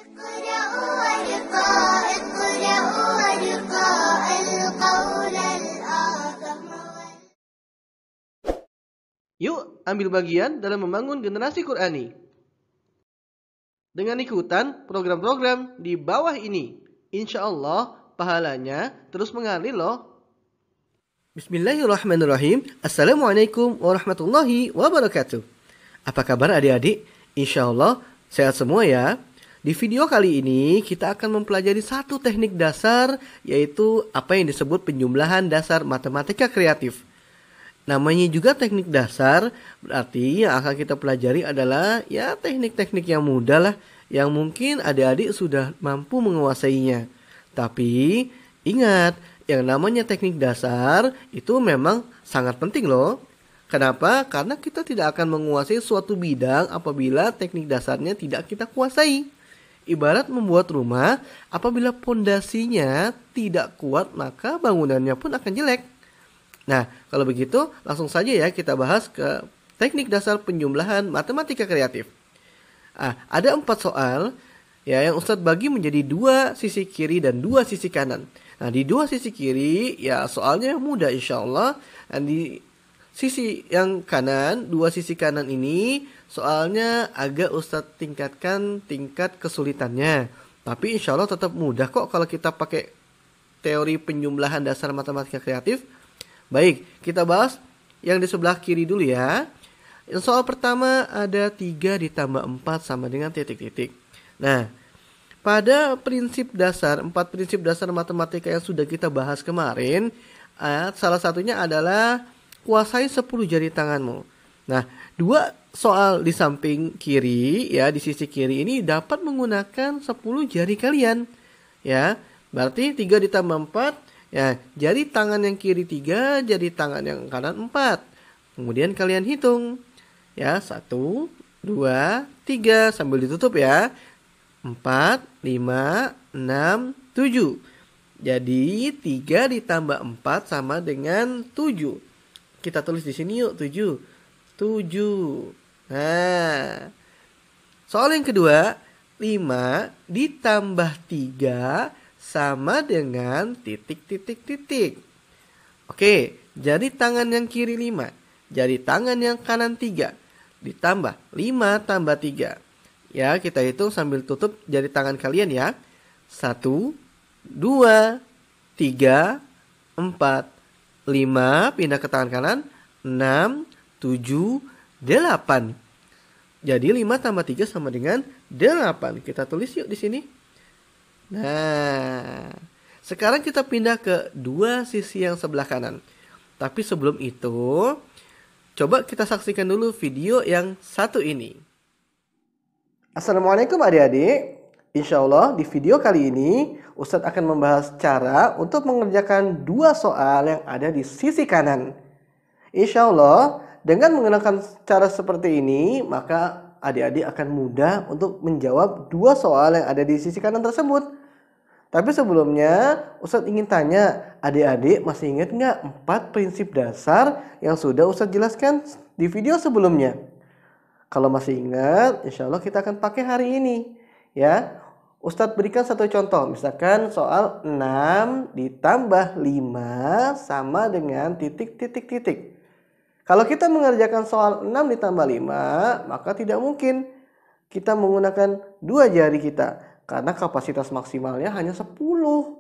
اقرأ وارقى اقرأ وارقى القول الأعظم. Yuk ambil bagian dalam membangun generasi Qur'ani dengan ikutan program-program di bawah ini. Insya Allah pahalanya terus mengalir loh. Bismillahirrahmanirrahim. Assalamualaikum warahmatullahi wabarakatuh. Apa kabar adik-adik? Insya Allah sehat semua ya. Di video kali ini kita akan mempelajari satu teknik dasar, yaitu apa yang disebut penjumlahan dasar matematika kreatif. Namanya juga teknik dasar, berarti yang akan kita pelajari adalah ya teknik-teknik yang mudah lah, yang mungkin adik-adik sudah mampu menguasainya. Tapi ingat, yang namanya teknik dasar itu memang sangat penting loh. Kenapa? Karena kita tidak akan menguasai suatu bidang apabila teknik dasarnya tidak kita kuasai. Ibarat membuat rumah, apabila pondasinya tidak kuat, maka bangunannya pun akan jelek. Nah, kalau begitu langsung saja ya kita bahas ke teknik dasar penjumlahan matematika kreatif. Ada 4 soal ya yang Ustadz bagi menjadi 2 sisi kiri dan 2 sisi kanan. Nah, di 2 sisi kiri ya soalnya mudah insya Allah. Dan di sisi yang kanan, 2 sisi kanan ini soalnya agak Ustadz tingkatkan tingkat kesulitannya. Tapi insya Allah tetap mudah kok kalau kita pakai teori penjumlahan dasar matematika kreatif. Baik, kita bahas yang di sebelah kiri dulu ya. Yang soal pertama ada 3 ditambah 4 sama dengan titik-titik. Nah, pada prinsip dasar, 4 prinsip dasar matematika yang sudah kita bahas kemarin, salah satunya adalah kuasai 10 jari tanganmu. Nah, 2 soal di samping kiri ya, di sisi kiri ini dapat menggunakan 10 jari kalian. Ya, berarti 3 ditambah 4, ya, jari tangan yang kiri 3, jari tangan yang kanan 4. Kemudian kalian hitung. Ya, 1, 2, 3 sambil ditutup ya. 4, 5, 6, 7. Jadi 3 ditambah 4 sama dengan 7. Kita tulis di sini yuk, 7. 7. Nah, soal yang kedua, 5 ditambah 3 sama dengan titik-titik-titik. Oke, jari tangan yang kiri 5, jari tangan yang kanan 3, ditambah 5 tambah 3. Ya, kita hitung sambil tutup jari tangan kalian ya. 1, 2, 3, 4, 5, pindah ke tangan kanan, 6, 7, 8. Jadi 5 tambah 3 sama dengan 8. Kita tulis yuk di sini. Nah, sekarang kita pindah ke 2 sisi yang sebelah kanan. Tapi sebelum itu, coba kita saksikan dulu video yang satu ini. Assalamualaikum adik-adik. Insya Allah di video kali ini Ustadz akan membahas cara untuk mengerjakan 2 soal yang ada di sisi kanan. Insya Allah dengan menggunakan cara seperti ini, maka adik-adik akan mudah untuk menjawab 2 soal yang ada di sisi kanan tersebut. Tapi sebelumnya Ustadz ingin tanya, adik-adik masih ingat nggak 4 prinsip dasar yang sudah Ustadz jelaskan di video sebelumnya? Kalau masih ingat, insya Allah kita akan pakai hari ini. Ya, Ustadz berikan satu contoh, misalkan soal 6 ditambah 5 sama dengan titik-titik-titik. Kalau kita mengerjakan soal 6 ditambah 5, maka tidak mungkin kita menggunakan 2 jari kita, karena kapasitas maksimalnya hanya 10.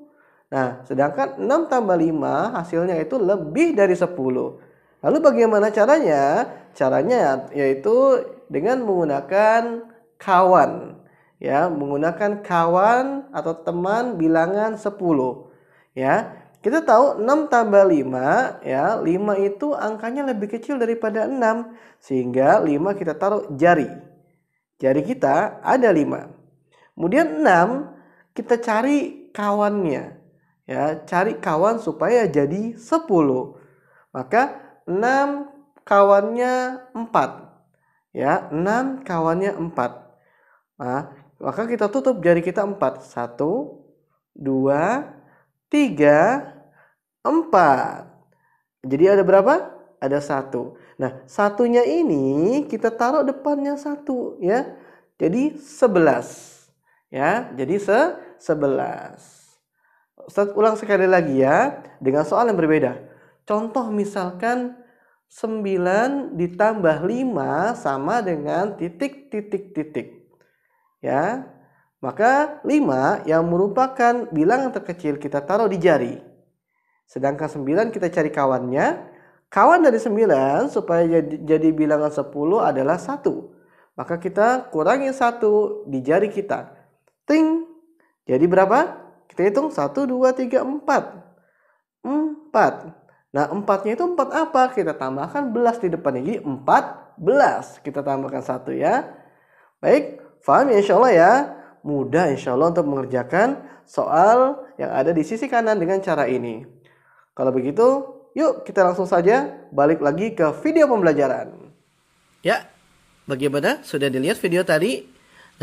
Nah, sedangkan 6 tambah 5 hasilnya itu lebih dari 10. Lalu bagaimana caranya? Caranya yaitu dengan menggunakan kawan. Ya, menggunakan kawan atau teman bilangan 10. Ya, kita tahu 6 tambah 5, ya, 5 itu angkanya lebih kecil daripada 6. Sehingga 5 kita taruh jari. Jari kita ada 5. Kemudian 6 kita cari kawannya. Ya, cari kawan supaya jadi 10. Maka 6 kawannya 4. Ya, 6 kawannya 4. Nah, maka kita tutup jari kita 4. 1, 2, 3, 4. Jadi ada berapa? Ada 1. Nah, satunya ini kita taruh depannya 1 ya. Jadi 11. Ya, jadi 11. Ustaz ulang sekali lagi ya, dengan soal yang berbeda. Contoh misalkan 9 ditambah 5 sama dengan titik, titik, titik. Ya, maka 5 yang merupakan bilangan terkecil kita taruh di jari. Sedangkan 9 kita cari kawannya. Kawan dari 9 supaya jadi bilangan 10 adalah 1. Maka kita kurangi 1 di jari kita. Ting. Jadi berapa? Kita hitung 1, 2, 3, 4. 4. Nah 4-nya itu 4 apa? Kita tambahkan belas di depannya. Jadi 14. Kita tambahkan 1 ya. Baik, paham ya insya Allah ya? Mudah insya Allah untuk mengerjakan soal yang ada di sisi kanan dengan cara ini. Kalau begitu, yuk kita langsung saja balik lagi ke video pembelajaran. Ya, bagaimana? Sudah dilihat video tadi?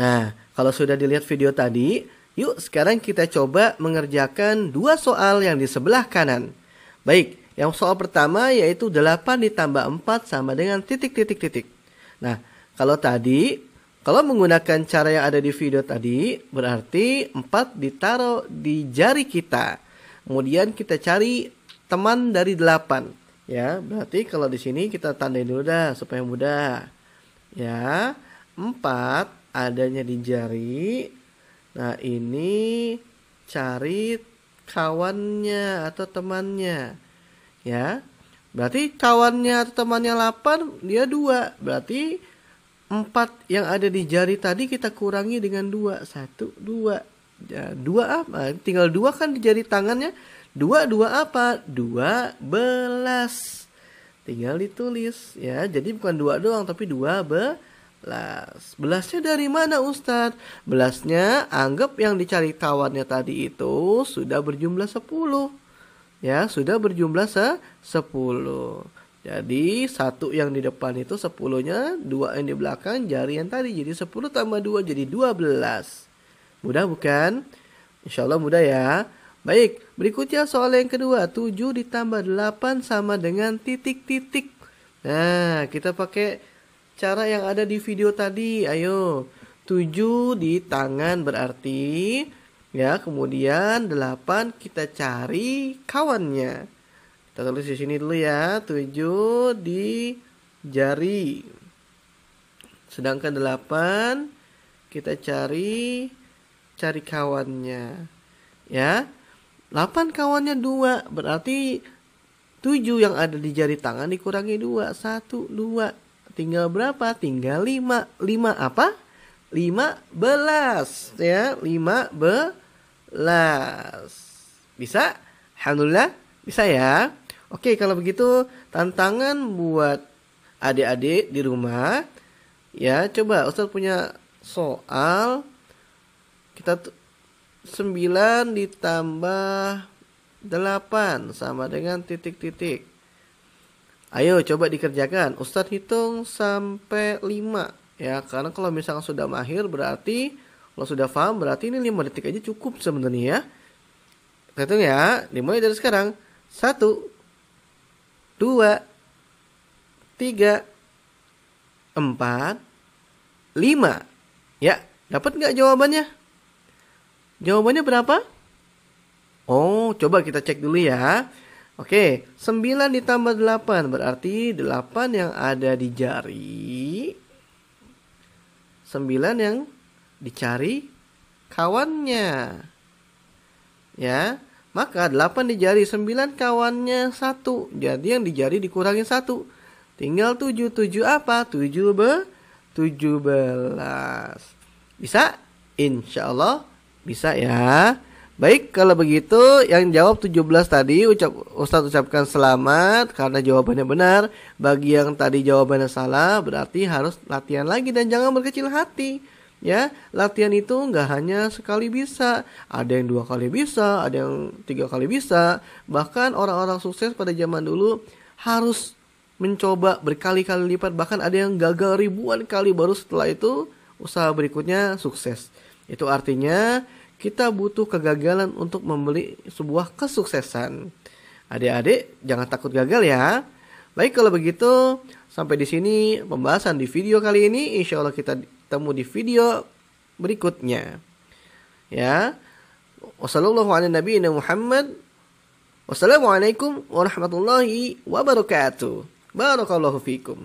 Nah, kalau sudah dilihat video tadi, yuk sekarang kita coba mengerjakan 2 soal yang di sebelah kanan. Baik, yang soal pertama yaitu 8 ditambah 4 sama dengan titik, titik, titik. Nah, kalau menggunakan cara yang ada di video tadi, berarti 4 ditaruh di jari kita. Kemudian kita cari teman dari 8. Ya, berarti kalau di sini kita tandain dulu dah supaya mudah. Ya, 4 adanya di jari. Nah, ini cari kawannya atau temannya. Ya, berarti kawannya atau temannya 8, dia 2. Berarti 4 yang ada di jari tadi kita kurangi dengan 2. 1, 2. Ya, 2 apa? Tinggal 2 kan di jari tangannya. 2 apa? 12. Tinggal ditulis ya. Jadi bukan 2 doang tapi 12. Belasnya dari mana Ustadz? Belasnya anggap yang dicari kawannya tadi itu sudah berjumlah 10. Ya, sudah berjumlah 10. Jadi 1 yang di depan itu 10-nya, 2 yang di belakang jari yang tadi. Jadi 10 tambah 2 jadi 12. Mudah bukan? Insya Allah mudah ya. Baik, berikutnya soal yang kedua. 7 ditambah 8 sama dengan titik-titik. Nah, kita pakai cara yang ada di video tadi. Ayo, 7 di tangan berarti. Ya, kemudian 8 kita cari kawannya. Kita tulis di sini dulu ya. 7 di jari. Sedangkan 8 kita cari kawannya. Ya. 8 kawannya 2, berarti 7 yang ada di jari tangan dikurangi 2, 1, 2. Tinggal berapa? Tinggal 5. 5 apa? 15. Ya, 15. Bisa? Alhamdulillah, bisa ya. Oke, kalau begitu tantangan buat adik-adik di rumah. Ya, coba Ustaz punya soal. Kita 9 ditambah 8 sama dengan titik-titik. Ayo coba dikerjakan. Ustadz hitung sampai 5. Ya, karena kalau misalkan sudah mahir berarti, kalau sudah paham berarti ini 5 detik aja cukup sebenarnya ya. Kita hitung ya, dimulai dari sekarang. 1, 2, 3, 4, 5. Ya, dapat nggak jawabannya? Jawabannya berapa? Oh, coba kita cek dulu ya. Oke, 9 ditambah 8 berarti 8 yang ada di jari. 9 yang dicari kawannya. Ya, maka 8 di jari, 9 kawannya 1. Jadi yang di jari dikurangi 1. Tinggal 7. 7 apa? 17. Bisa? Insya Allah bisa ya. Baik, kalau begitu yang jawab 17 tadi Ustadz ucapkan selamat karena jawabannya benar. Bagi yang tadi jawabannya salah berarti harus latihan lagi dan jangan berkecil hati. Ya, latihan itu nggak hanya sekali bisa, ada yang 2 kali bisa, ada yang 3 kali bisa. Bahkan orang-orang sukses pada zaman dulu harus mencoba berkali-kali lipat, bahkan ada yang gagal ribuan kali baru setelah itu usaha berikutnya sukses. Itu artinya kita butuh kegagalan untuk membeli sebuah kesuksesan. Adik-adik jangan takut gagal ya. Baik, kalau begitu sampai di sini pembahasan di video kali ini. Insya Allah kita ketemu di video berikutnya. Ya. Wassalamualaikum warahmatullahi wabarakatuh. Barakallahu fikum.